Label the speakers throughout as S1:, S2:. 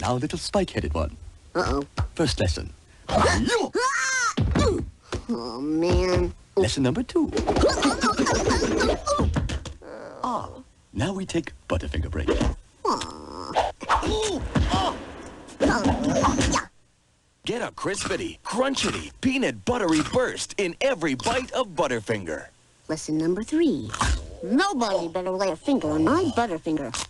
S1: Now, little spike-headed one.
S2: Uh-oh.
S1: First lesson.
S2: Oh, man.
S1: Lesson number 2. Now we take Butterfinger break.
S3: Get a crispity, crunchity, peanut buttery burst in every bite of Butterfinger.
S2: Lesson number 3. Nobody better lay a finger on my Butterfinger.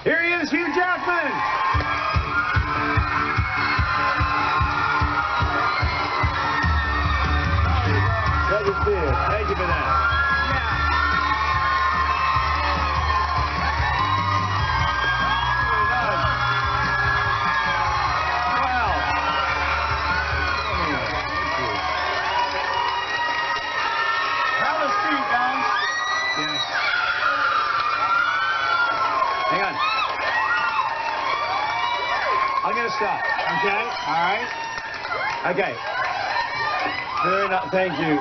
S4: Here he is, Hugh Jackman! Thank you for that. Have a seat, guys. Yes. Hang on. I'm going to stop, okay? All right? Okay. Very nice. Thank you.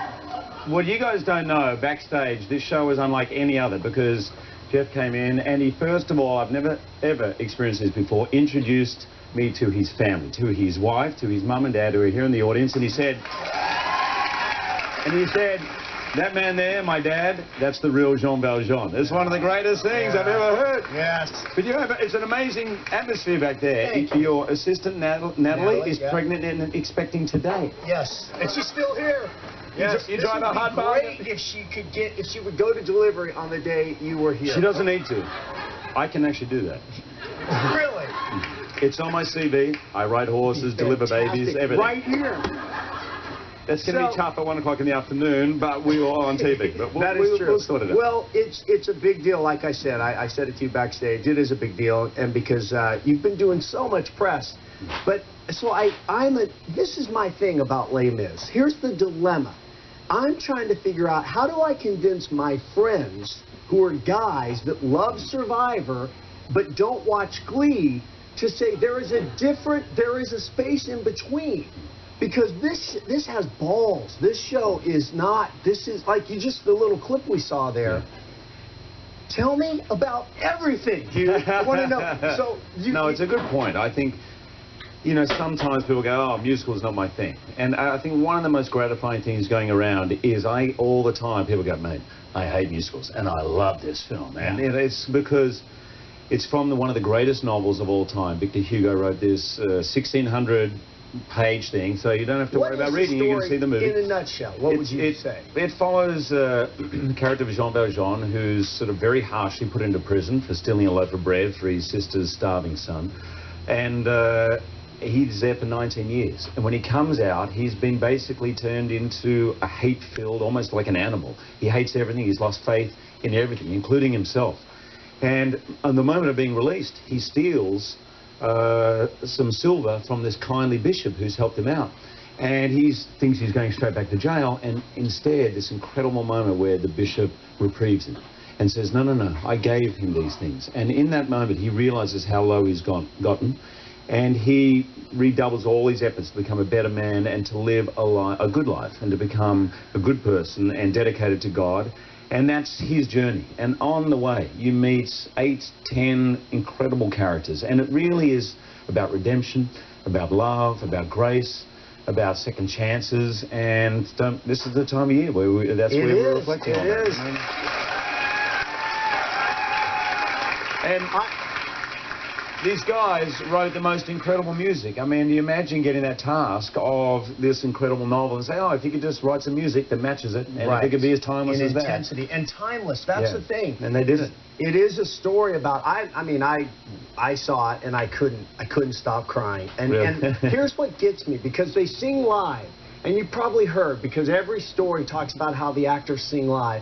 S4: What you guys don't know, backstage, this show is unlike any other because Jeff came in and he, first of all, I've never, ever experienced this before, introduced me to his family, to his wife, to his mum and dad who are here in the audience, and he said, that man there, my dad, that's the real Jean Valjean. It's one of the greatest things I've ever heard.
S5: Yes.
S4: But you know, it's an amazing atmosphere back there. Your assistant, Natalie, is pregnant and expecting today.
S5: Yes. And she's still here.
S4: Yes. You drive a hot bargain.
S5: Great if she would go to delivery on the day you were here.
S4: She doesn't need to. I can actually do that.
S5: Really?
S4: It's on my CV. I ride horses, deliver babies, everything.
S5: Right here.
S4: That's going to be tough at 1 o'clock in the afternoon, but we are on TV. But we'll sort it out.
S5: Well, it's a big deal. Like I said, I said it to you backstage. It is a big deal, and because you've been doing so much press. But so this is my thing about Les Mis. Here's the dilemma. I'm trying to figure out how do I convince my friends who are guys that love Survivor but don't watch Glee to say there is a space in between. Because this has balls. This show is not, this is like the little clip we saw there. Tell me about everything, Hugh. I want to know. So
S4: no, it's a good point. I think, you know, sometimes people go, oh, musical's not my thing. And I think one of the most gratifying things going around is all the time, people go, mate, I hate musicals, and I love this film. And it's because it's from one of the greatest novels of all time. Victor Hugo wrote this 1600-page thing, so you don't have to worry about reading. You can see the movie.
S5: In a nutshell, what would you say?
S4: It follows the character of Jean Valjean, who's sort of very harshly put into prison for stealing a loaf of bread for his sister's starving son. And he's there for 19 years. And when he comes out, he's been basically turned into a hate-filled, almost like an animal. He hates everything. He's lost faith in everything, including himself. And on the moment of being released, he steals some silver from this kindly bishop who's helped him out. And he thinks he's going straight back to jail, and instead this incredible moment where the bishop reprieves him and says, no, no, no, I gave him these things. And in that moment he realizes how low he's gotten, and he redoubles all his efforts to become a better man and to live a good life and to become a good person and dedicated to God. And that's his journey. And on the way, you meet 8, 10 incredible characters. And it really is about redemption, about love, about grace, about second chances. And this is the time of year where we're reflecting on that.
S5: It is.
S4: And these guys wrote the most incredible music. I mean, you imagine getting that task of this incredible novel and say, oh, if you could just write some music that matches it, and if it could be as timeless as that.
S5: Intensity and timeless. That's the thing.
S4: And they did it.
S5: It is a story about. I mean, I saw it and I couldn't stop crying. And here's what gets me, because they sing live, and you probably heard, because every story talks about how the actors sing live.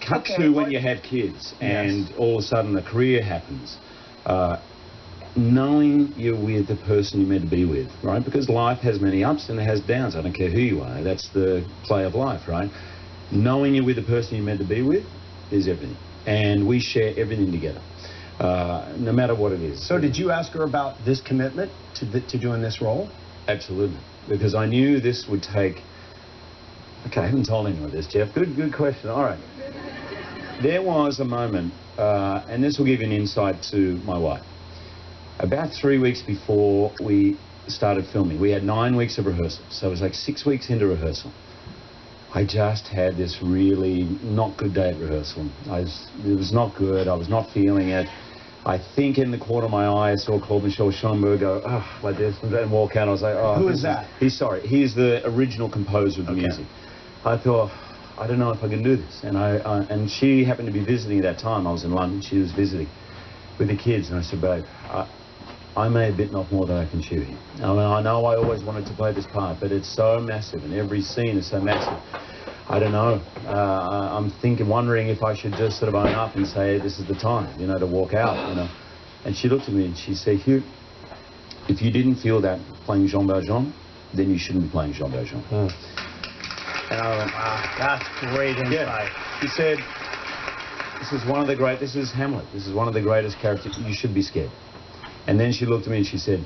S4: Cut to when you have kids and all of a sudden a career happens. Knowing you're with the person you're meant to be with, right? Because life has many ups and it has downs. I don't care who you are. That's the play of life, right? Knowing you're with the person you're meant to be with is everything. And we share everything together, no matter what it is.
S5: So did you ask her about this commitment to doing this role?
S4: Absolutely. Because I knew this would take... Okay, I haven't told anyone this, Jeff. Good question. All right. There was a moment, and this will give you an insight to my wife. About 3 weeks before we started filming, we had 9 weeks of rehearsal. So it was like 6 weeks into rehearsal. I just had this really not good day at rehearsal. It was not good. I was not feeling it. I think in the corner of my eye I saw Claude Michel Schoenberg go, oh, like this, and walk out. I was like, oh.
S5: Who is that?
S4: He's the original composer of the music. I thought, I don't know if I can do this. And and she happened to be visiting at that time. I was in London. She was visiting with the kids. And I said, babe, I may have bitten off more than I can chew here. I mean, I know I always wanted to play this part, but it's so massive, and every scene is so massive. I don't know. I'm wondering if I should just sort of own up and say, this is the time, you know, to walk out, you know. And she looked at me and she said, Hugh, if you didn't feel that playing Jean Valjean, then you shouldn't be playing Jean Valjean. And I went,
S5: that's great insight.
S4: Yeah. She said, this is Hamlet. This is one of the greatest characters. You should be scared. And then she looked at me and she said,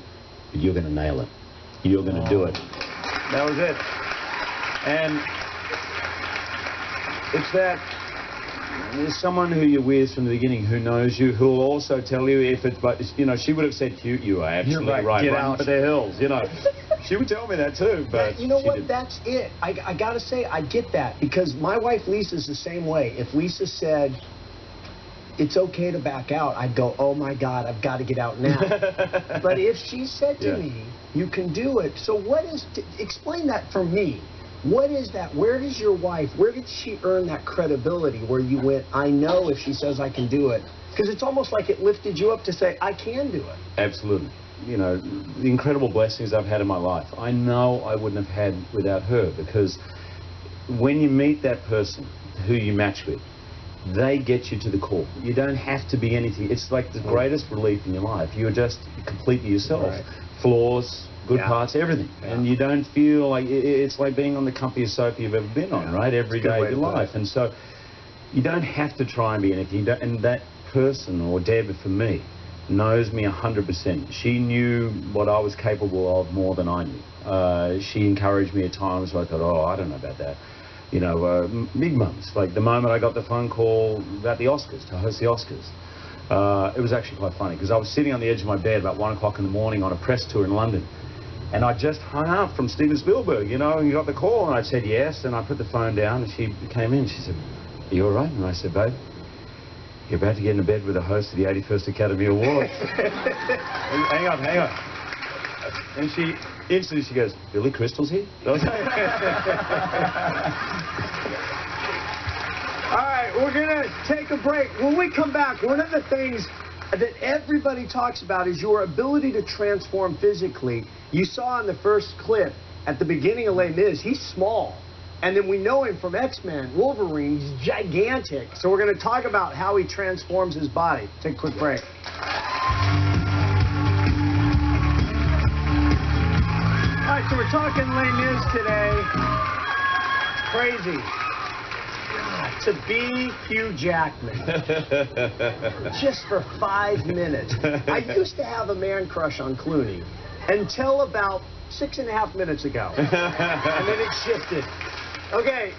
S4: but you're going to nail it. You're going to do it. That was it. And it's that there's someone who you're with from the beginning who knows you, who will also tell you if it's, but you know, she would have said, Hugh, you are absolutely right. Get out for the hills, you know. She would tell me that too, but
S5: you know what? Didn't. That's it. I got to say, I get that, because my wife Lisa's the same way. If Lisa said, it's okay to back out, I'd go, oh my God, I've got to get out now. But if she said to me, you can do it. So explain that for me. What is that? Where did she earn that credibility where you went, I know if she says I can do it? Because it's almost like it lifted you up to say, I can do it.
S4: Absolutely. You know, the incredible blessings I've had in my life, I know I wouldn't have had without her, because when you meet that person who you match with, they get you to the core. You don't have to be anything. It's like the greatest relief in your life. You're just completely yourself. Right. Flaws, good parts, everything. Yeah. And you don't feel like, it's like being on the comfiest sofa you've ever been on, right? Every day of your life. And so you don't have to try and be anything. And that person, or Deb for me, knows me 100%. She knew what I was capable of more than I knew. She encouraged me at times where I thought, oh, I don't know about that. You know, big mums. Like the moment I got the phone call about the Oscars, to host the Oscars. It was actually quite funny, because I was sitting on the edge of my bed about 1 o'clock in the morning on a press tour in London. And I just hung up from Steven Spielberg, you know, and you got the call, and I said yes, and I put the phone down, and she came in, she said, are you all right? And I said, babe, you're about to get into bed with the host of the 81st Academy Awards. Hang on. And she instantly goes, Billy Crystal's here? All
S5: right, we're going to take a break. When we come back, one of the things that everybody talks about is your ability to transform physically. You saw in the first clip at the beginning of Les Mis, he's small. And then we know him from X-Men, Wolverine, he's gigantic. So we're going to talk about how he transforms his body. Take a quick break. All right, so we're talking Les Mis today. It's crazy. God, to be Hugh Jackman. Just for 5 minutes. I used to have a man crush on Clooney until about 6.5 minutes ago. And then it shifted. Okay,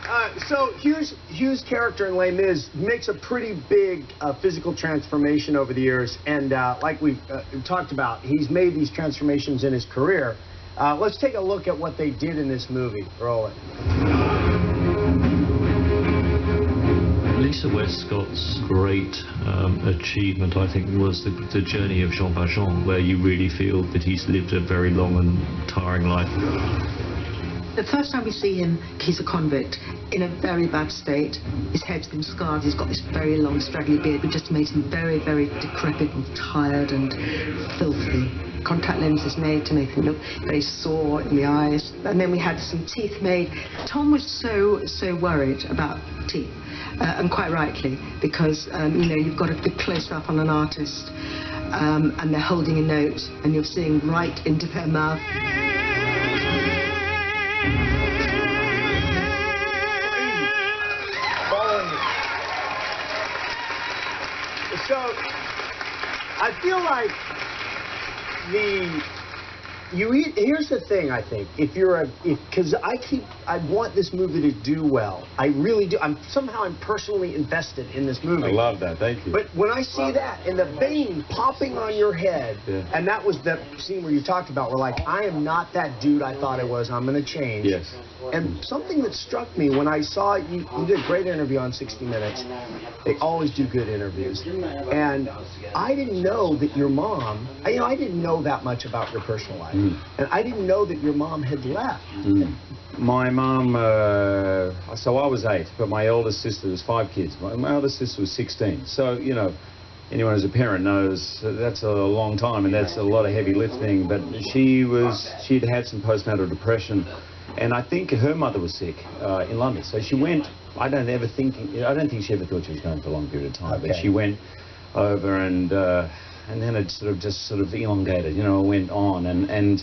S5: so Hugh's character in Les Mis makes a pretty big physical transformation over the years, and like we've talked about, he's made these transformations in his career. Let's take a look at what they did in this movie. Roll it.
S6: Lisa Westcott's great achievement, I think, was the journey of Jean Valjean, where you really feel that he's lived a very long and tiring life.
S7: The first time we see him, he's a convict in a very bad state. His head's been scarred. He's got this very long, straggly beard, which just made him very, very decrepit and tired and filthy. Contact lenses made to make him look very sore in the eyes. And then we had some teeth made. Tom was so worried about teeth. and quite rightly, because you know, you've got a big close-up on an artist, and they're holding a note, and you're seeing right into their mouth.
S5: So, I feel like here's the thing, I think, because I want this movie to do well. I really do. I'm personally invested in this movie.
S4: I love that, thank you.
S5: But when I see that, and the vein popping on your head, and that was the scene where you talked about, where like, I am not that dude I thought I was, I'm going to change.
S4: Yes.
S5: And something that struck me when I saw you did a great interview on 60 Minutes. They always do good interviews. And I didn't know that your mom, I didn't know that much about your personal life. And I didn't know that your mom had left.
S4: My mom, so I was 8, but my eldest sister was 5 kids. My eldest sister was 16. So, you know, anyone who's a parent knows that's a long time and that's a lot of heavy lifting. But she'd had some postnatal depression. And I think her mother was sick in London. So she went, I don't think she ever thought she was going for a long period of time.
S5: Okay.
S4: But she went over and then it just sort of elongated, you know, went on. And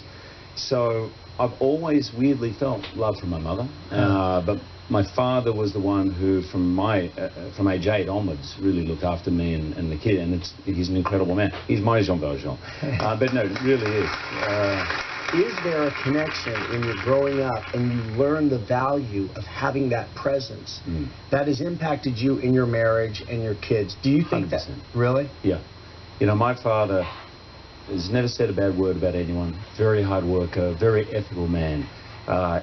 S4: so I've always weirdly felt love from my mother. But my father was the one who, from age 8 onwards, really looked after me and the kid. And he's an incredible man. He's my Jean Valjean. But no, it really is.
S5: Is there a connection when you're growing up and you learn the value of having that presence that has impacted you in your marriage and your kids? Do you think
S4: 100%.
S5: that? Really?
S4: Yeah. You know, my father has never said a bad word about anyone. Very hard worker, very ethical man.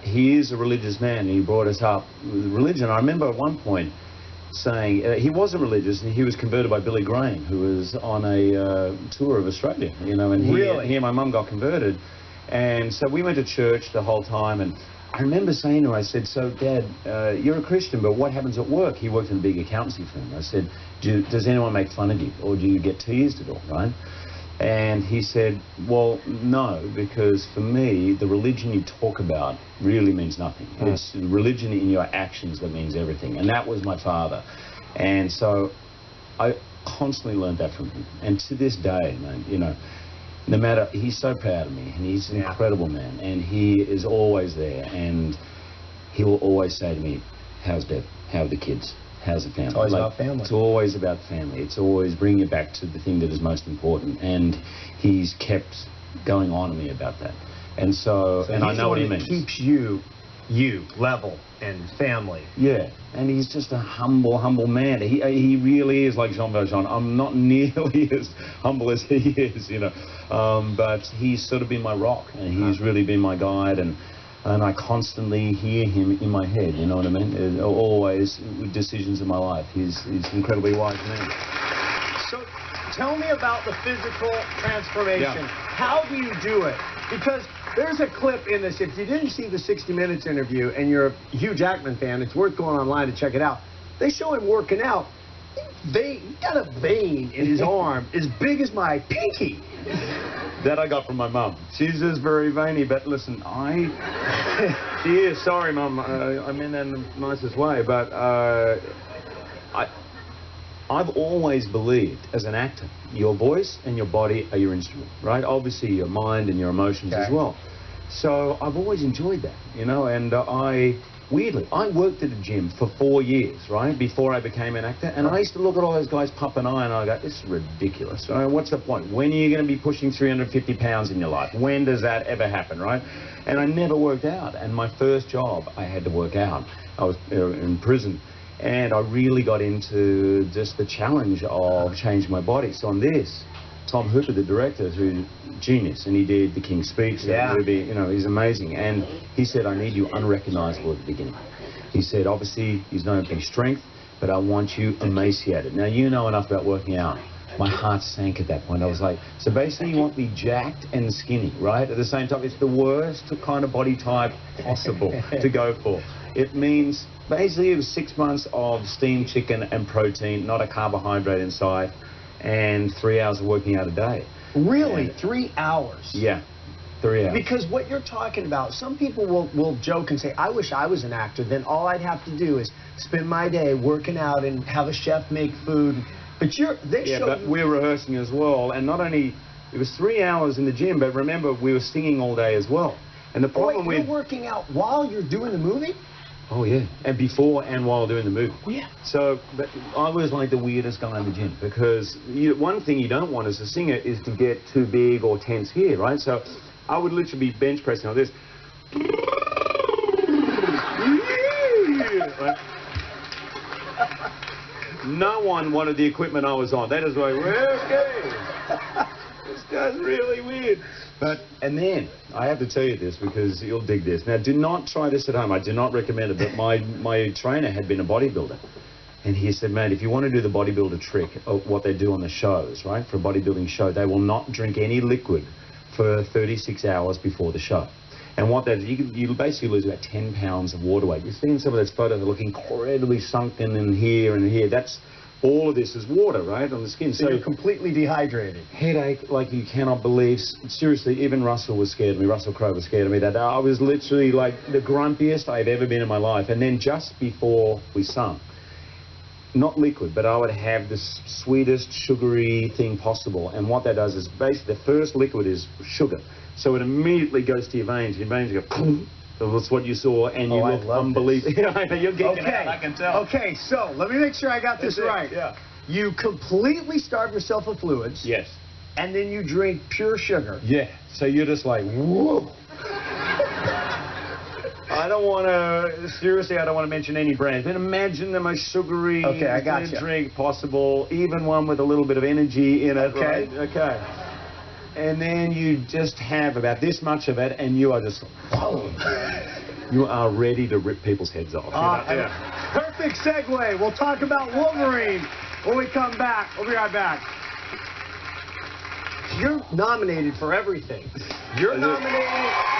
S4: He is a religious man. He brought us up with religion. I remember at one point saying he wasn't religious, and he was converted by Billy Graham, who was on a tour of Australia, you know, and he and my mum got converted. And so we went to church the whole time, and I remember saying to him, I said, so Dad, you're a Christian, but what happens at work? He worked in a big accountancy firm. I said, does anyone make fun of you, or do you get teased at all, right? And he said, well, no, because for me, the religion you talk about really means nothing. It's religion in your actions that means everything. And that was my father. And so I constantly learned that from him. And to this day, man, you know, no matter, he's so proud of me, and he's an incredible man, and he is always there, and he will always say to me, how's Deb? How are the kids? How's the family?
S5: It's always about family.
S4: It's always about family. It's always bringing it back to the thing that is most important, and he's kept going on to me about that. And so and I know what he means.
S5: Keeps you level and family.
S4: Yeah, and he's just a humble man. He really is like Jean Valjean. I'm not nearly as humble as he is, you know. But he's sort of been my rock, and he's really been my guide, and I constantly hear him in my head, you know what I mean? Always with decisions in my life. He's an incredibly wise man.
S5: So tell me about the physical transformation.
S4: Yeah.
S5: How do you do it? Because there's a clip in this. If you didn't see the 60 Minutes interview and you're a Hugh Jackman fan, it's worth going online to check it out. They show him working out. He got a vein in his arm as big as my pinky.
S4: That I got from my mum. She's just very veiny, but listen, she is, sorry Mum, I mean that in the nicest way, but I've always believed, as an actor, your voice and your body are your instrument, right? Obviously your mind and your emotions as well. So I've always enjoyed that, you know, and weirdly, I worked at a gym for 4 years, right, before I became an actor, and I used to look at all those guys pumping iron, and I go, this is ridiculous, right? What's the point? When are you going to be pushing 350 pounds in your life? When does that ever happen, right? And I never worked out, and my first job, I had to work out. I was in prison, and I really got into just the challenge of changing my body. So on this, Tom Hooper, the director, who's genius, and he did The King's Speech, that movie, you know, he's amazing. And he said, I need you unrecognizable at the beginning. He said, obviously, he's known for his strength, but I want you emaciated. Now, you know enough about working out. My heart sank at that point. I was like, so basically you want me jacked and skinny, right? At the same time, it's the worst kind of body type possible to go for. It means, basically, it was 6 months of steamed chicken and protein, not a carbohydrate inside, and 3 hours of working out a day.
S5: Really? 3 hours?
S4: Yeah. 3 hours.
S5: Because what you're talking about, some people will joke and say, I wish I was an actor. Then all I'd have to do is spend my day working out and have a chef make food. But
S4: we're rehearsing as well. And not only, it was 3 hours in the gym, but remember, we were singing all day as well. And the problem
S5: you're working out while you're doing the movie?
S4: Oh, yeah. And before and while doing the movie.
S5: Oh, yeah.
S4: So, but I was like the weirdest guy in the gym because one thing you don't want as a singer is to get too big or tense here, right? So I would literally be bench pressing like this. Right? No one wanted the equipment I was on. That is like, okay. This guy's really weird. And then, I have to tell you this because you'll dig this. Now, do not try this at home. I do not recommend it, but my trainer had been a bodybuilder. And he said, man, if you want to do the bodybuilder trick, what they do on the shows, right, for a bodybuilding show, they will not drink any liquid for 36 hours before the show. And what that is, you basically lose about 10 pounds of water weight. You've seen some of those photos that look incredibly sunken and here. That's all of this is water, right, on the skin.
S5: So you're completely dehydrated.
S4: Headache like you cannot believe. Seriously, even Russell was scared of me. Russell Crowe was scared of me that day. I was literally like the grumpiest I've ever been in my life. And then just before we sung, not liquid, but I would have the sweetest, sugary thing possible. And what that does is basically the first liquid is sugar. So it immediately goes to your veins. Your veins go, boom. That's what you saw, and you look unbelievable. You're geeking out, I can tell.
S5: Okay, so let me make sure I got this right.
S4: Yeah.
S5: You completely starve yourself of fluids.
S4: Yes.
S5: And then you drink pure sugar.
S4: Yeah. So you're just like, whoa. I don't want to, seriously, I don't want to mention any brands. But imagine the most sugary drink possible, even one with a little bit of energy in it.
S5: Okay.
S4: Right? Okay. And then you just have about this much of it, and you are just, whoa. You are ready to rip people's heads off.
S5: Yeah. Perfect segue. We'll talk about Wolverine when we come back. We'll be right back. You're nominated for everything. You're nominated.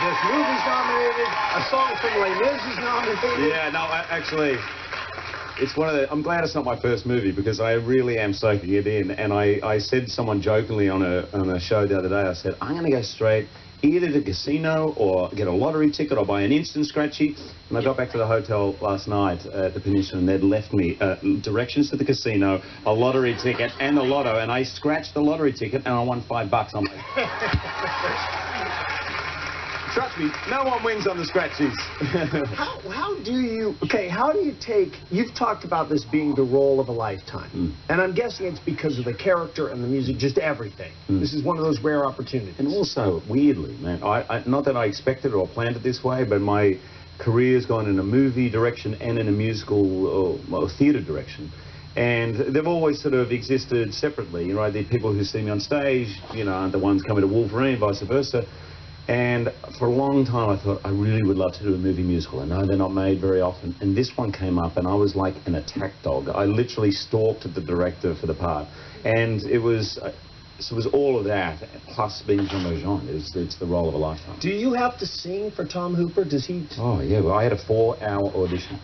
S5: This movie's nominated. A song from Les Mis is nominated.
S4: Yeah, no, actually, it's one of the... I'm glad it's not my first movie because I really am soaking it in. And I said to someone jokingly on a show the other day, I said, I'm going to go straight either to the casino or get a lottery ticket or buy an instant scratchy. And I got back to the hotel last night at the Peninsula and they'd left me directions to the casino, a lottery ticket and the lotto. And I scratched the lottery ticket and I won $5. I'm like... Trust me, no one wins on the scratchies.
S5: how do you take, you've talked about this being the role of a lifetime. And I'm guessing it's because of the character and the music, just everything. This is one of those rare opportunities.
S4: And also, weirdly, man, not that I expected or planned it this way, but my career's gone in a movie direction and in a musical or theatre direction. And they've always sort of existed separately. You know, the people who see me on stage, you know, aren't the ones coming to Wolverine, vice versa. And for a long time, I thought, I really would love to do a movie musical. I know they're not made very often. And this one came up, and I was like an attack dog. I literally stalked the director for the part. And it was all of that, plus being Jean Valjean. It's the role of a lifetime.
S5: Do you have to sing for Tom Hooper? Does he...
S4: Oh, yeah. Well, I had a 4-hour audition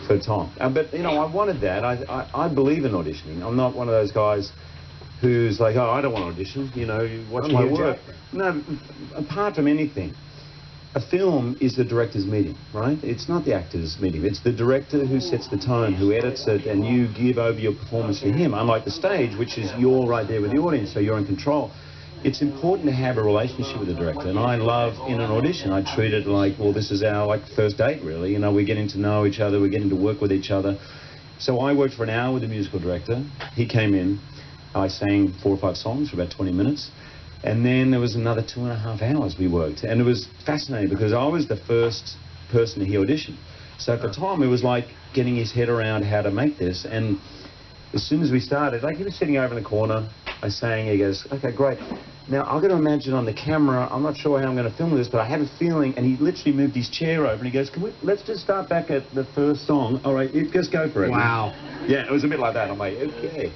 S4: for Tom. But, you know, I wanted that. I believe in auditioning. I'm not one of those guys who's like, oh, I don't want to audition, you know, you watch my work. No, apart from anything, a film is the director's medium, right? It's not the actor's medium. It's the director who sets the tone, who edits it, and you give over your performance to him. Unlike the stage, which is you're right there with the audience, so you're in control. It's important to have a relationship with the director, and I love, in an audition, I treat it like, well, this is our first date, really. You know, we're getting to know each other, we're getting to work with each other. So I worked for an hour with the musical director. He came in. I sang 4 or 5 songs for about 20 minutes. And then there was another 2.5 hours we worked. And it was fascinating because I was the first person he auditioned. So for Tom, it was like getting his head around how to make this. And as soon as we started, like he was sitting over in the corner, I sang, he goes, okay, great. Now, I've got to imagine on the camera, I'm not sure how I'm going to film this, but I have a feeling, and he literally moved his chair over, and he goes, let's just start back at the first song. All right, just go for it.
S5: Wow.
S4: Yeah, it was a bit like that. I'm like, okay.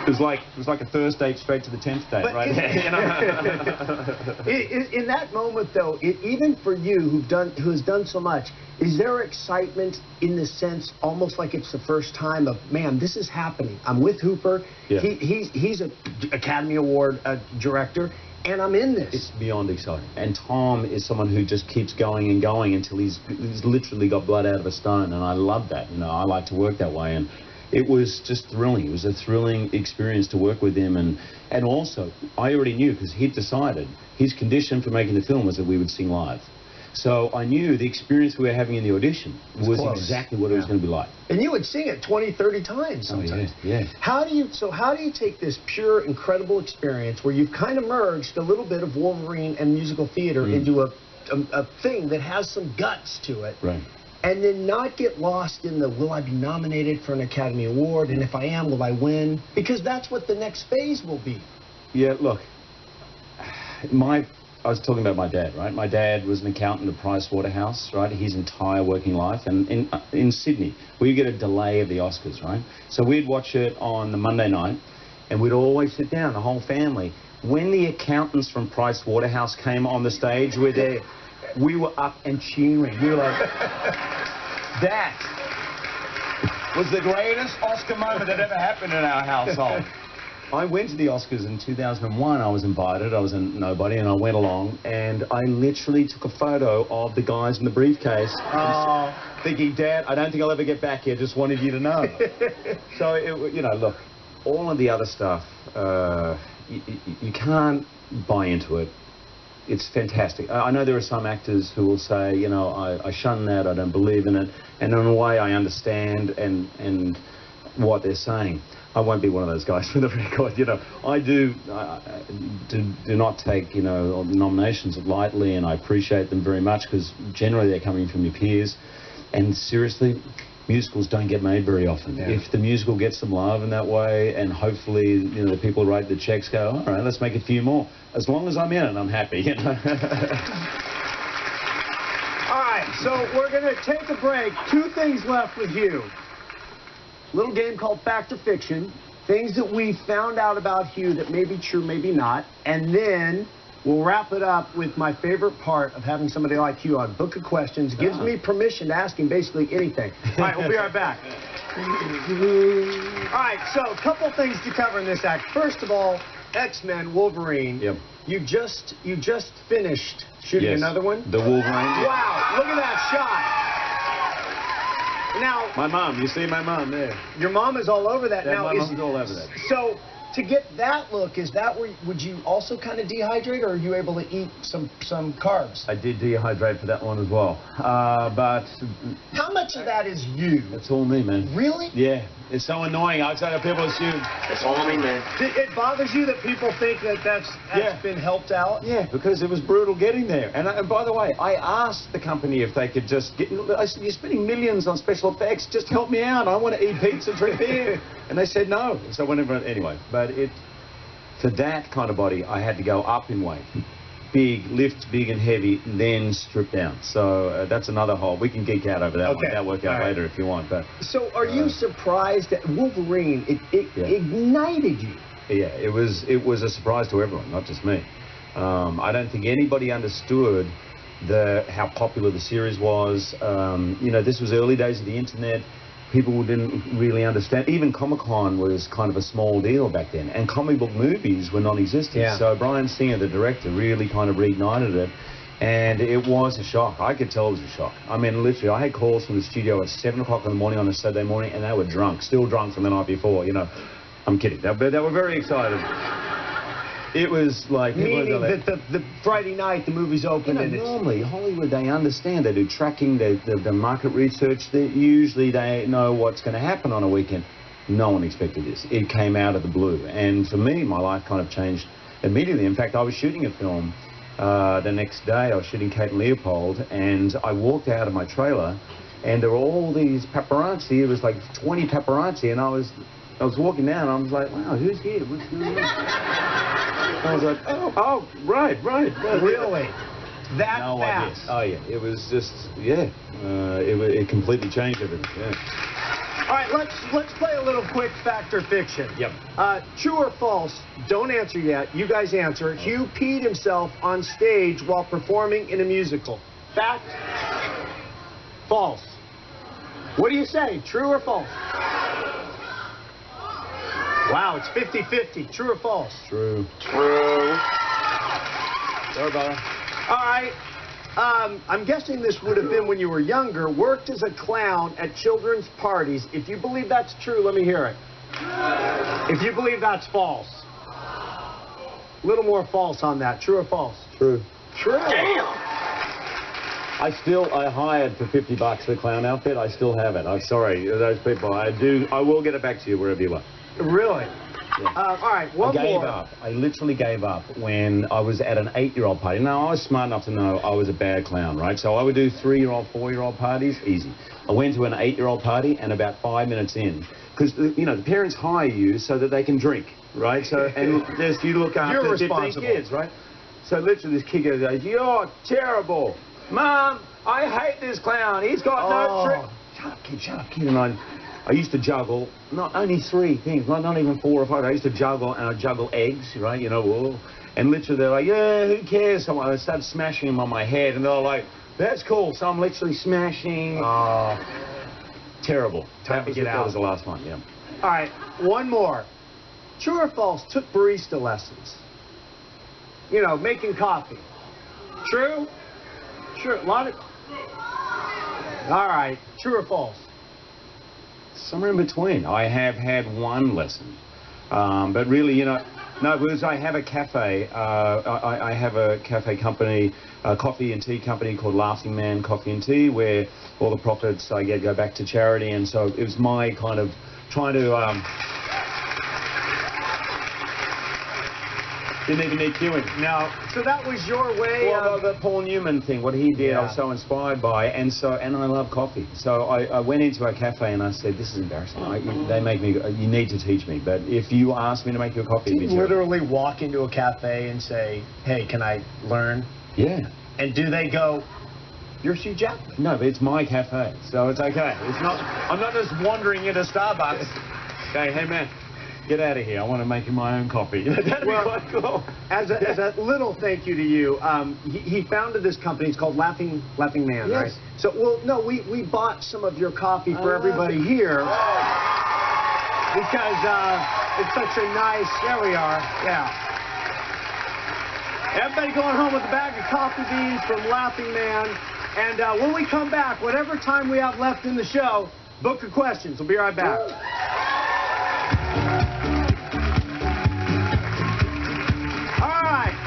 S4: It was like a first date straight to the 10th date, right? You know?
S5: In that moment, though, even for you, who has done so much, is there excitement in the sense, almost like it's the first time of, man, this is happening. I'm with Hooper. Yeah. He's an Academy Award director, and I'm in this.
S4: It's beyond exciting. And Tom is someone who just keeps going and going until he's literally got blood out of a stone, and I love that. You know, I like to work that way, and it was just thrilling. It was a thrilling experience to work with him, and also, I already knew, because he'd decided, his condition for making the film was that we would sing live. So I knew the experience we were having in the audition was exactly what it was going to be like.
S5: And you would sing it 20, 30 times sometimes.
S4: Oh, yeah, yeah.
S5: How do you take this pure, incredible experience where you've kind of merged a little bit of Wolverine and musical theater into a thing that has some guts to it,
S4: right,
S5: and then not get lost in the, will I be nominated for an Academy Award, and if I am, will I win? Because that's what the next phase will be.
S4: Yeah, look, I was talking about my dad, right? My dad was an accountant at Price Waterhouse, right? His entire working life. And in Sydney, we get a delay of the Oscars, right? So we'd watch it on the Monday night, and we'd always sit down, the whole family. When the accountants from Price Waterhouse came on the stage, we were up and cheering. We were like, that was the greatest Oscar moment that ever happened in our household. I went to the Oscars in 2001. I was invited. I was a nobody, and I went along, and I literally took a photo of the guys in the briefcase, thinking, Dad, I don't think I'll ever get back here. Just wanted you to know. So, you know, look, all of the other stuff, you can't buy into it. It's fantastic. I know there are some actors who will say, you know, I shun that, I don't believe in it, and in a way I understand and what they're saying. I won't be one of those guys for the record. You know, I do not take, you know, nominations lightly, and I appreciate them very much because generally they're coming from your peers. And seriously, musicals don't get made very often. Yeah. If the musical gets some love in that way, and hopefully, you know, the people who write the checks go, all right, let's make a few more. As long as I'm in it, I'm happy. You know?
S5: All right, so we're going to take a break. 2 things left with Hugh. Little game called Fact or Fiction. Things that we found out about Hugh that may be true, maybe not. And then we'll wrap it up with my favorite part of having somebody like Hugh on. Book of questions. Gives me permission to ask him basically anything. All right, we'll be right back. All right, so a couple things to cover in this act. First of all, X-Men, Wolverine.
S4: Yep.
S5: You just finished shooting another one?
S4: The Wolverine.
S5: Wow, look at that shot. Now,
S4: my mom, you see my mom there.
S5: Your mom is all over that.
S4: Yeah,
S5: now,
S4: my mom's all over that.
S5: So, to get that look, is that where, would you also kind of dehydrate, or are you able to eat some carbs?
S4: I did dehydrate for that one as well. But...
S5: How much of that is you?
S4: It's all me, man.
S5: Really?
S4: Yeah. It's so annoying. Outside of people assume.
S5: It's all me, man. It bothers you that people think that that's been helped out?
S4: Yeah, because it was brutal getting there. And by the way, I asked the company if they could just get... I said, you're spending millions on special effects. Just help me out. I want to eat pizza, drink beer. And they said no. So whenever... Anyway, but for that kind of body, I had to go up in weight. Big, lift big and heavy, then strip down. So that's another whole. We can geek out over that one. That'll work out later if you want. But
S5: so are you surprised that Wolverine, it ignited you?
S4: Yeah, it was a surprise to everyone, not just me. I don't think anybody understood how popular the series was. You know, this was early days of the internet. People didn't really understand. Even Comic-Con was kind of a small deal back then. And comic book movies were non-existent. Yeah. So Brian Singer, the director, really kind of reignited it. And it was a shock. I could tell it was a shock. I mean, literally, I had calls from the studio at 7 o'clock in the morning on a Saturday morning, and they were drunk, still drunk from the night before, you know. I'm kidding. They were very excited. It was like...
S5: Meaning that the Friday night, the movie's open,
S4: you know, normally, Hollywood, they understand. They do tracking, the market research. Usually they know what's going to happen on a weekend. No one expected this. It came out of the blue. And for me, my life kind of changed immediately. In fact, I was shooting a film the next day. I was shooting Kate and Leopold, and I walked out of my trailer, and there were all these paparazzi. It was like 20 paparazzi, and I was walking down, and I was like, wow, who's here? What's going on? I was like, oh, right.
S5: Really? That fast?
S4: Oh, yeah. It was just, it completely changed everything,
S5: All right, let's play a little quick fact or fiction.
S4: Yep.
S5: True or false? Don't answer yet. You guys answer. Hugh peed himself on stage while performing in a musical. Fact? False. What do you say? True or false? Wow, it's 50-50. True or false?
S4: True.
S5: True. Sorry about it. All right. I'm guessing this would have been when you were younger, worked as a clown at children's parties. If you believe that's true, let me hear it. If you believe that's false. A little more false on that. True or false?
S4: True.
S5: True.
S4: Damn. I hired for $50 the clown outfit. I still have it. I'm sorry, those people. I will get it back to you wherever you are.
S5: Really?
S4: Yeah.
S5: All right, one more.
S4: I gave up. I literally gave up when I was at an 8-year-old party. Now, I was smart enough to know I was a bad clown, right? So I would do 3-year-old, 4-year-old parties, easy. I went to an 8-year-old party, and about 5 minutes in, because, you know, the parents hire you so that they can drink, right? So, and you look after 15 kids, right? So literally this kid goes, "You're terrible. Mom, I hate this clown. He's got no trick." Shut up, kid. And I used to juggle, not only 3 things, not even 4 or 5. I used to juggle, and I'd juggle eggs, right, you know, and literally they're like, "Yeah, who cares?" So I started smashing them on my head, and they're like, "That's cool." So I'm literally smashing. Terrible.
S5: Time to get out.
S4: That was the last one, yeah.
S5: All right, one more. True or false, took barista lessons? You know, making coffee. True? True. A lot of... All right, true or false?
S4: Somewhere in between. I have had 1 lesson. But really, you know, no, because I have a cafe. I have a cafe company, a coffee and tea company called Laughing Man Coffee and Tea, where all the profits I get go back to charity. And so it was my kind of trying to... Didn't even need queuing.
S5: No. So that was your way
S4: of... the Paul Newman thing, what he did, I was so inspired by, and I love coffee. So I went into a cafe and I said, "This is embarrassing. They make me, you need to teach me, but if you ask me to make you a coffee..."
S5: Do you literally walk into a cafe and say, "Hey, can I learn?"
S4: Yeah.
S5: And do they go, "You're Hugh Jackman"?
S4: No, but it's my cafe, so it's okay. It's not, I'm not just wandering into Starbucks. Okay, hey man, get out of here. I want to make you my own coffee. That'd be quite cool.
S5: As a little thank you to you, he founded this company. It's called Laughing Man, right? So, well, no, we bought some of your coffee for everybody here because it's such a nice. There we are. Yeah. Everybody going home with a bag of coffee beans from Laughing Man. And when we come back, whatever time we have left in the show, book your questions. We'll be right back.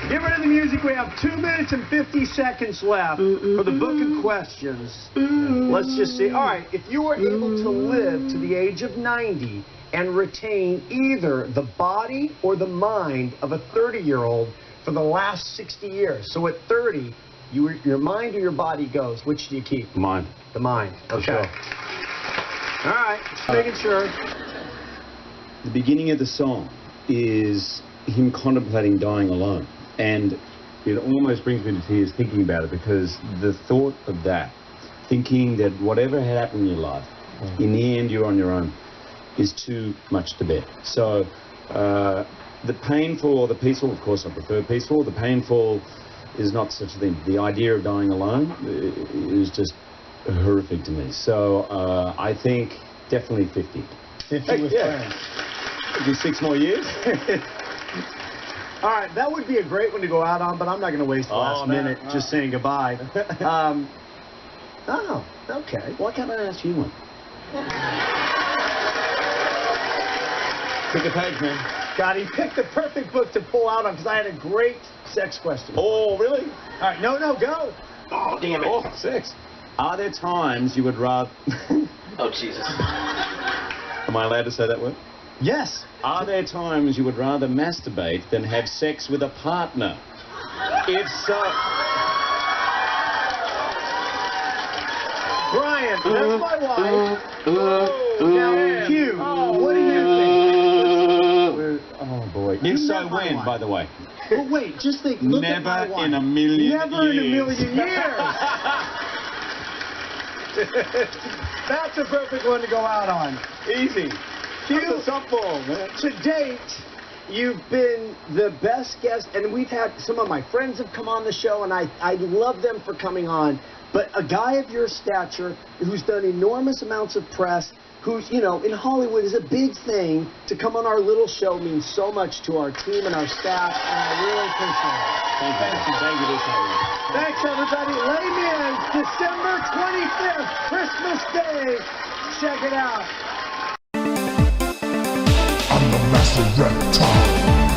S5: Get rid of the music. We have 2 minutes and 50 seconds left for the book of questions. Let's just see. All right, if you were able to live to the age of 90 and retain either the body or the mind of a 30-year-old for the last 60 years, so at 30, your mind or your body goes, which do you keep?
S4: Mind.
S5: The mind. Okay.
S4: Sure.
S5: All right, just making sure.
S4: The beginning of the song is him contemplating dying alone. And it almost brings me to tears thinking about it, because the thought of that, thinking that whatever had happened in your life, in the end you're on your own, is too much to bear. So the painful or the peaceful, of course I prefer peaceful, the painful is not such a thing. The idea of dying alone is just horrific to me. So I think definitely 50.
S5: 50 with friends.
S4: Maybe 6 more years.
S5: All right, that would be a great one to go out on, but I'm not going to waste the last minute just saying goodbye. Oh, okay.
S4: Why can't I ask you one? Pick a page, man.
S5: God, he picked the perfect book to pull out on, because I had a great sex question.
S4: Oh, really?
S5: All right, no, go.
S4: Oh, damn it. Oh, sex. Are there times you would rather...
S8: Oh, Jesus.
S4: Am I allowed to say that word?
S5: Yes.
S4: Are there times you would rather masturbate than have sex with a partner? If so...
S5: Brian, that's my wife. Now, Hugh, what do you think?
S4: Oh, boy. If so, when, by the way?
S5: Well, wait, just think. Look at my wife.
S4: Never in a million years.
S5: Never in a million years. That's a perfect one to go out on.
S4: Easy.
S5: Hugh, softball, man. To date, you've been the best guest, and we've had some of my friends have come on the show, and I love them for coming on. But a guy of your stature who's done enormous amounts of press, who's, you know, in Hollywood is a big thing, to come on our little show means so much to our team and our staff, and I really appreciate it.
S4: Thank you,
S5: Thanks, everybody. Les Mis, December 25th, Christmas Day. Check it out.
S8: I'm the master reptile.